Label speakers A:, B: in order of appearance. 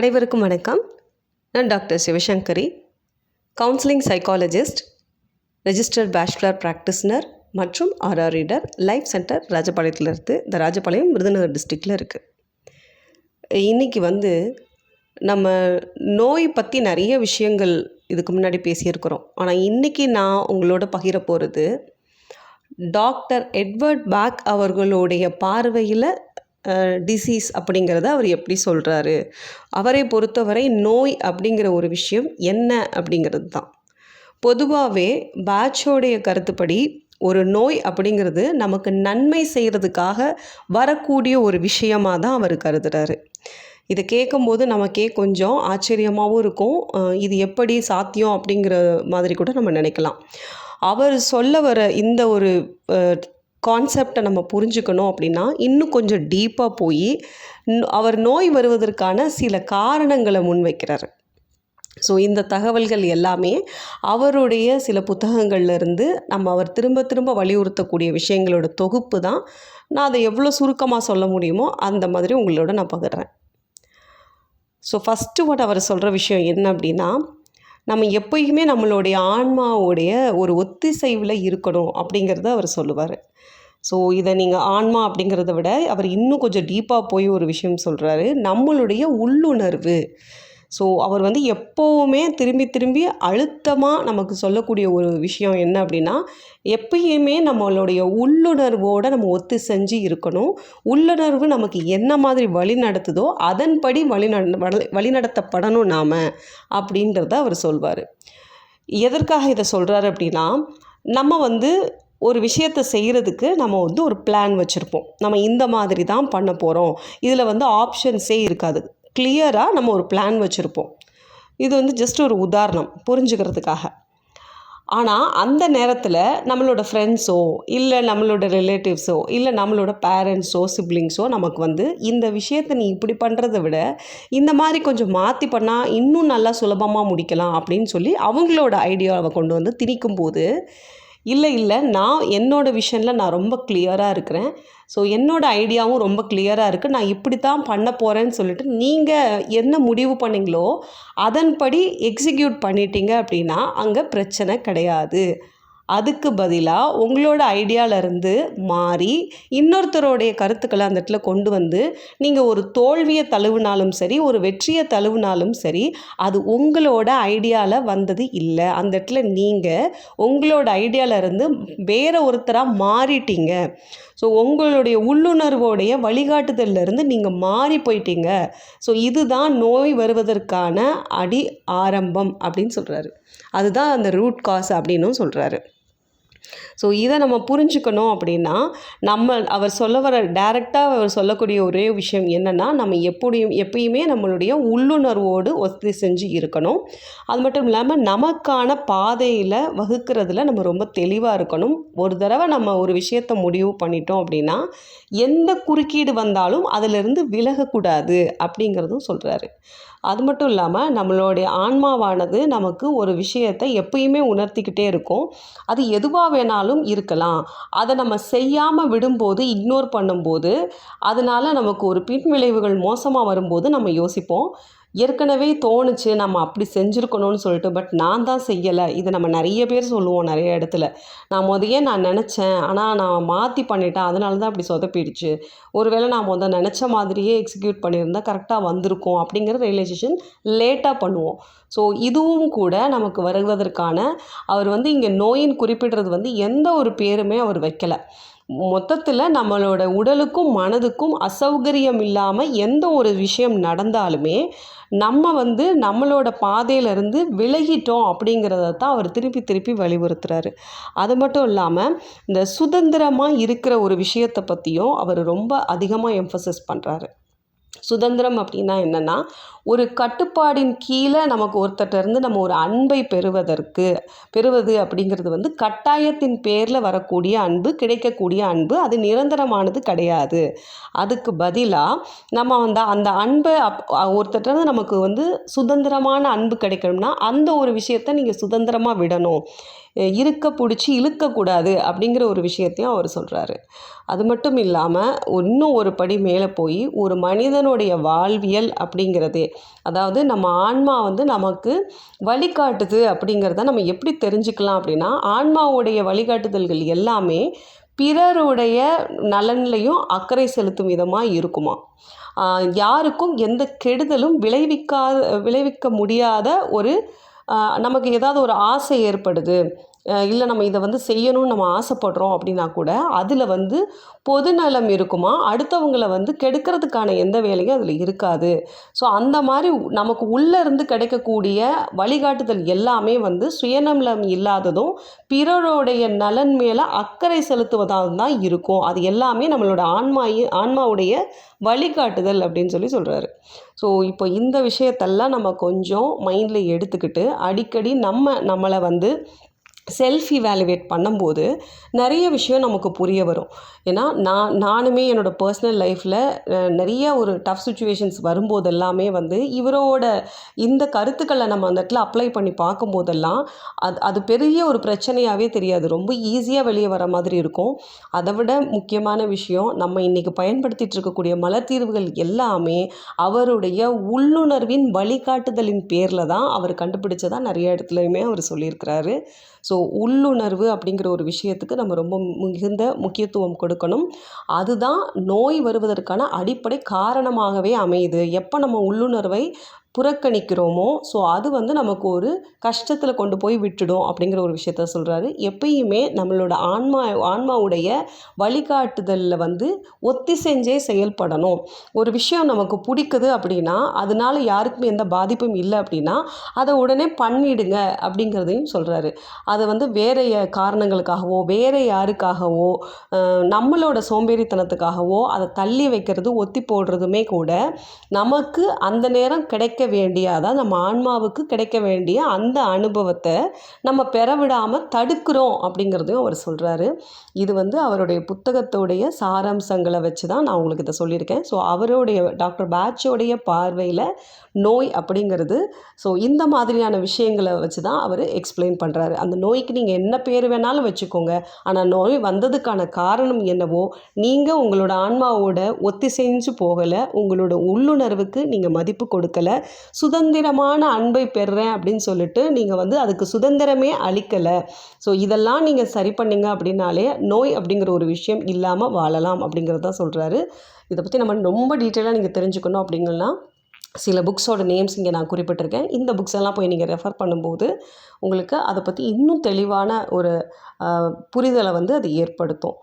A: அனைவருக்கும் வணக்கம். நான் doctor Sivasankari, counselling psychologist, registered bachelor practitioner மற்றும் ஆர்ஆர் ரீடர். லைஃப் சென்டர் ராஜபாளையத்தில் இருக்குது. இந்த ராஜபாளையம் விருதுநகர் டிஸ்ட்ரிக்டில் இருக்குது. இன்றைக்கி நம்ம நோய் பற்றி நிறைய விஷயங்கள் இதுக்கு முன்னாடி பேசியிருக்கிறோம். ஆனால் இன்றைக்கி நான் உங்களோட பகிர போகிறது டாக்டர் எட்வர்ட் பேக் அவர்களுடைய பார்வையில் டிசீஸ் அப்படிங்கிறத அவர் எப்படி சொல்கிறாரு, அவரை பொறுத்தவரை நோய் அப்படிங்கிற ஒரு விஷயம் என்ன அப்படிங்கிறது தான். பொதுவாகவே பேட்சோடைய கருத்துப்படி ஒரு நோய் அப்படிங்கிறது நமக்கு நன்மை செய்கிறதுக்காக வரக்கூடிய ஒரு விஷயமாக தான் அவர் கருதுகிறாரு. இதை கேட்கும்போது நமக்கே கொஞ்சம் ஆச்சரியமாகவும் இருக்கும். இது எப்படி சாத்தியம் அப்படிங்கிற மாதிரி கூட நம்ம நினைக்கலாம். அவர் சொல்ல வர இந்த ஒரு கான்செப்டை நம்ம புரிஞ்சுக்கணும் அப்படின்னா இன்னும் கொஞ்சம் டீப்பாக போய் அவர் நோய் வருவதற்கான சில காரணங்களை முன்வைக்கிறார். ஸோ இந்த தகவல்கள் எல்லாமே அவருடைய சில புத்தகங்கள்லேருந்து அவர் திரும்ப திரும்ப வலியுறுத்தக்கூடிய விஷயங்களோட தொகுப்பு தான். நான் அதை எவ்வளோ சுருக்கமாக சொல்ல முடியுமோ அந்த மாதிரி உங்களோட நான் பகிர்றேன். ஸோ ஃபஸ்ட்டு அவர் சொல்கிற விஷயம் என்ன அப்படின்னா, நம்ம எப்பயுமே நம்மளுடைய ஆன்மாவுடைய ஒரு ஒத்திசைவில் இருக்கணும் அப்படிங்கிறத அவர் சொல்லுவார். ஸோ இதை நீங்கள் ஆன்மா அப்படிங்கிறத விட அவர் இன்னும் கொஞ்சம் டீப்பாக போய் ஒரு விஷயம் சொல்கிறாரு, நம்மளுடைய உள்ளுணர்வு. ஸோ அவர் எப்போவுமே திரும்பி திரும்பி அழுத்தமாக நமக்கு சொல்லக்கூடிய ஒரு விஷயம் என்ன அப்படின்னா, எப்பயுமே நம்மளுடைய உள்ளுணர்வோடு நம்ம ஒத்து செஞ்சு இருக்கணும். உள்ளுணர்வு நமக்கு என்ன மாதிரி வழி நடத்துதோ அதன்படி வழிநடத்தப்படணும் நாம் அப்படின்றத அவர் சொல்வார். எதற்காக இதை சொல்கிறாரு அப்படின்னா, நம்ம ஒரு விஷயத்தை செய்கிறதுக்கு நம்ம ஒரு பிளான் வச்சுருப்போம். நம்ம இந்த மாதிரி தான் பண்ண போகிறோம். இதில் ஆப்ஷன்ஸே இருக்காது. கிளியராக நம்ம ஒரு பிளான் வச்சுருப்போம். இது ஜஸ்ட் ஒரு உதாரணம் புரிஞ்சுக்கிறதுக்காக. ஆனால் அந்த நேரத்தில் நம்மளோட ஃப்ரெண்ட்ஸோ இல்லை நம்மளோட ரிலேட்டிவ்ஸோ இல்லை நம்மளோட பேரண்ட்ஸோ சிப்ளிங்ஸோ நமக்கு இந்த விஷயத்தை நீ இப்படி பண்ணுறத விட இந்த மாதிரி கொஞ்சம் மாற்றி பண்ணால் இன்னும் நல்லா சுலபமாக முடிக்கலாம் அப்படின்னு சொல்லி அவங்களோட ஐடியாவை கொண்டு திணிக்கும்போது, இல்லை நான் என்னோடய விஷனில் நான் ரொம்ப கிளியராக இருக்கிறேன், ஸோ என்னோடய ஐடியாவும் ரொம்ப கிளியராக இருக்குது, நான் இப்படி தான் பண்ண போகிறேன்னு சொல்லிட்டு நீங்கள் என்ன முடிவு பண்ணிங்களோ அதன்படி எக்ஸிக்யூட் பண்ணிட்டீங்க அப்படின்னா அங்கே பிரச்சனை கிடையாது. அதுக்கு பதிலாக உங்களோட ஐடியாவிலேருந்து மாறி இன்னொருத்தருடைய கருத்துக்களை அந்த இடத்துல கொண்டு நீங்கள் ஒரு தோல்வியை தழுவினாலும் சரி ஒரு வெற்றியை தழுவினாலும் சரி அது உங்களோட ஐடியாவில் வந்தது இல்லை. அந்த இடத்துல நீங்கள் உங்களோட ஐடியாவிலேருந்து வேற ஒருத்தராக மாறிட்டீங்க. ஸோ உங்களுடைய உள்ளுணர்வோடைய வழிகாட்டுதலிருந்து நீங்கள் மாறி போயிட்டீங்க. ஸோ இதுதான் நோய் வருவதற்கான அடி ஆரம்பம் அப்படின்னு சொல்கிறாரு. அதுதான் அந்த ரூட் காஸ் அப்படின்னும் சொல்கிறாரு. ஸோ இதை நம்ம புரிஞ்சுக்கணும் அப்படின்னா அவர் சொல்ல வர டைரெக்டாக அவர் சொல்லக்கூடிய ஒரே விஷயம் என்னென்னா, நம்ம எப்பயுமே நம்மளுடைய உள்ளுணர்வோடு ஒத்தி செஞ்சு இருக்கணும். அது மட்டும் இல்லாமல் நமக்கான பாதையில் வகுக்கிறதுல நம்ம ரொம்ப தெளிவாக இருக்கணும். ஒரு தடவை நம்ம ஒரு விஷயத்தை முடிவு பண்ணிட்டோம் அப்படின்னா எந்த குறுக்கீடு வந்தாலும் அதிலிருந்து விலகக்கூடாது அப்படிங்கிறதும் சொல்கிறாரு. அது மட்டும் இல்லாமல் நம்மளுடைய ஆன்மாவானது நமக்கு ஒரு விஷயத்தை எப்பயுமே உணர்த்திக்கிட்டே இருக்கும். அது எதுவாக வேணாலும் இருக்கலாம். அதை நம்ம செய்யாமல் விடும்போது இக்னோர் பண்ணும்போது அதனால் நமக்கு ஒரு பின்விளைவுகள் மோசமாக வரும்போது நம்ம யோசிப்போம், ஏற்கனவே தோணுச்சு நம்ம அப்படி செஞ்சுருக்கணும்னு சொல்லிட்டு, பட் நான் தான் செய்யலை. இதை நம்ம நிறைய பேர் சொல்லுவோம் நிறைய இடத்துல. நான் நினச்சேன் ஆனால் நான் மாற்றி பண்ணிட்டேன், அதனால தான் அப்படி சொதப்பிடுச்சு. ஒருவேளை நான் நினச்ச மாதிரியே எக்ஸிக்யூட் பண்ணியிருந்தால் கரெக்டாக வந்திருக்கும் அப்படிங்கிற ரியலைசேஷன் லேட்டாக பண்ணுவோம். ஸோ இதுவும் கூட நமக்கு வருவதற்கான அவர் இங்கே நோயின் குறிப்பிடுறது எந்த ஒரு பேருமே அவர் வைக்கலை. மொத்தத்தில் நம்மளோட உடலுக்கும் மனதுக்கும் அசௌகரியம் இல்லாமல் எந்த ஒரு விஷயம் நடந்தாலுமே நம்ம நம்மளோட பாதையிலேருந்து விலகிட்டோம் அப்படிங்கிறத தான் அவர் திருப்பி திருப்பி வலியுறுத்துறாரு. அது மட்டும் இல்லாமல் இந்த சுதந்திரமாக இருக்கிற ஒரு விஷயத்தை பற்றியும் அவர் ரொம்ப அதிகமாக எம்ஃபசைஸ் பண்ணுறாரு. சுதந்திரம் அப்படின்னா என்னென்னா, ஒரு கட்டுப்பாடின் கீழே நமக்கு ஒருத்தர்கிட்டருந்து நம்ம ஒரு அன்பை பெறுவது அப்படிங்கிறது கட்டாயத்தின் பேரில் வரக்கூடிய அன்பு, கிடைக்கக்கூடிய அன்பு. அது நிரந்தரமானது கிடையாது. அதுக்கு பதிலாக நம்ம அந்த அன்பை ஒருத்தர்கிட்ட நமக்கு சுதந்திரமான அன்பு கிடைக்கணும்னா அந்த ஒரு விஷயத்தை நீங்கள் சுதந்திரமாக விடணும். இருக்க பிடிச்சி இழுக்கக்கூடாது அப்படிங்கிற ஒரு விஷயத்தையும் அவர் சொல்கிறாரு. அது மட்டும் இல்லாமல் இன்னும் ஒரு படி மேலே போய் ஒரு மனிதனுடைய வாழ்வியல் அப்படிங்கிறதே, அதாவது நம்ம ஆன்மா வந்து நமக்கு வழிகாட்டுது அப்படிங்கிறத நம்ம எப்படி தெரிஞ்சுக்கலாம் அப்படின்னா, ஆன்மாவுடைய வழிகாட்டுதல்கள் எல்லாமே பிறருடைய நலன்லையும் அக்கறை செலுத்தும் விதமாக இருக்குமா. யாருக்கும் எந்த கெடுதலும் விளைவிக்க முடியாத ஒரு நமக்கு ஏதாவது ஒரு ஆசை ஏற்படுது, இல்லை நம்ம இதை வந்து செய்யணும்னு நம்ம ஆசைப்படுறோம் அப்படின்னா கூட அதில் வந்து பொதுநலம் இருக்குமா, அடுத்தவங்களை வந்து கெடுக்கிறதுக்கான எந்த வேலையும் அதில் இருக்காது. ஸோ அந்த மாதிரி நமக்கு உள்ளேருந்து கிடைக்கக்கூடிய வழிகாட்டுதல் எல்லாமே வந்து சுயநலம் இல்லாததும் பிறருடைய நலன் மேலே அக்கறை செலுத்துவதாக தான் இருக்கும். அது எல்லாமே நம்மளோட ஆன்மாவுடைய வழிகாட்டுதல் அப்படின்னு சொல்கிறாரு. ஸோ இப்போ இந்த விஷயத்தெல்லாம் நம்ம கொஞ்சம் மைண்டில் எடுத்துக்கிட்டு அடிக்கடி நம்மளை வந்து செல்ஃப் இவாலுவேட் பண்ணும்போது நிறைய விஷயம் நமக்கு புரிய வரும். ஏன்னா நானுமே என்னோடய பர்சனல் லைஃப்பில் நிறைய ஒரு டஃப் சுச்சுவேஷன்ஸ் வரும்போது எல்லாமே வந்து இவரோட இந்த கருத்துக்களை நம்ம அந்த இடத்துல அப்ளை பண்ணி பார்க்கும்போதெல்லாம் அது பெரிய ஒரு பிரச்சனையாகவே தெரியாது, ரொம்ப ஈஸியாக வெளியே வர மாதிரி இருக்கும். அதை விட முக்கியமான விஷயம், நம்ம இன்றைக்கி பயன்படுத்திகிட்டு இருக்கக்கூடிய மலர் தீர்வுகள் எல்லாமே அவருடைய உள்ளுணர்வின் வழிகாட்டுதலின் பேரில் தான் அவர் கண்டுபிடிச்சதாக நிறைய இடத்துலையுமே அவர் சொல்லியிருக்கிறாரு. ஸோ உள்ளுணர்வு அப்படிங்கிற ஒரு விஷயத்துக்கு நம்ம ரொம்ப மிகுந்த முக்கியத்துவம் கொடுக்கணும். அதுதான் நோய் வருவதற்கான அடிப்படை காரணமாகவே அமையுது. எப்போ நம்ம உள்ளுணர்வை புறக்கணிக்கிறோமோ ஸோ அது வந்து நமக்கு ஒரு கஷ்டத்தில் கொண்டு போய் விட்டுடும் அப்படிங்கிற ஒரு விஷயத்த சொல்கிறாரு. எப்பயுமே நம்மளோட ஆன்மாவுடைய வழிகாட்டுதலில் வந்து ஒத்திசைஞ்சே செயல்படணும். ஒரு விஷயம் நமக்கு பிடிக்குது அப்படின்னா அதனால் யாருக்குமே எந்த பாதிப்பும் இல்லை அப்படின்னா அதை உடனே பண்ணிடுங்க அப்படிங்கிறதையும் சொல்கிறாரு. அதை வந்து வேறு காரணங்களுக்காகவோ வேறு யாருக்காகவோ நம்மளோட சோம்பேறித்தனத்துக்காகவோ அதை தள்ளி வைக்கிறது, ஒத்தி போடுறதுமே கூட நமக்கு அந்த நேரம் கிடைக்க வேண்டிய, அதாவது நம்ம ஆன்மாவுக்கு கிடைக்க வேண்டிய அந்த அனுபவத்தை நம்ம பெற விடாமல் தடுக்கிறோம் அப்படிங்கிறதையும் அவர் சொல்கிறாரு. இது வந்து அவருடைய புத்தகத்தோடைய சாராம்சங்களை வச்சு தான் நான் உங்களுக்கு இதை சொல்லியிருக்கேன். ஸோ அவருடைய டாக்டர் பேட்சோடைய பார்வையில் நோய் அப்படிங்கிறது ஸோ இந்த மாதிரியான விஷயங்களை வச்சு தான் அவர் எக்ஸ்பிளைன் பண்ணுறாரு. அந்த நோய்க்கு நீங்கள் என்ன பேர் வேணாலும் வச்சுக்கோங்க, ஆனால் நோய் வந்ததுக்கான காரணம் என்னவோ நீங்கள் உங்களோட ஆன்மாவோட ஒத்திசைஞ்சு போகலை, உங்களோட உள்ளுணர்வுக்கு நீங்கள் மதிப்பு கொடுக்கலை, சுதந்திரமான அன்பை பெறுறேன் அப்படின்னு சொல்லிட்டு நீங்கள் வந்து அதுக்கு சுதந்திரமே அளிக்கலை. ஸோ இதெல்லாம் நீங்கள் சரி பண்ணிங்க அப்படின்னாலே நோய் அப்படிங்கிற ஒரு விஷயம் இல்லாமல் வாழலாம் அப்படிங்கிறது தான் சொல்கிறாரு. இதை பற்றி நம்ம ரொம்ப டீட்டெயிலாக நீங்கள் தெரிஞ்சுக்கணும் அப்படிங்கன்னா சில புக்ஸோட நேம்ஸ் இங்கே நான் குறிப்பிட்டிருக்கேன். இந்த புக்ஸ் எல்லாம் போய் நீங்கள் ரெஃபர் பண்ணும்போது உங்களுக்கு அதை பற்றி இன்னும் தெளிவான ஒரு புரிதலை வந்து அது ஏற்படுத்தும்.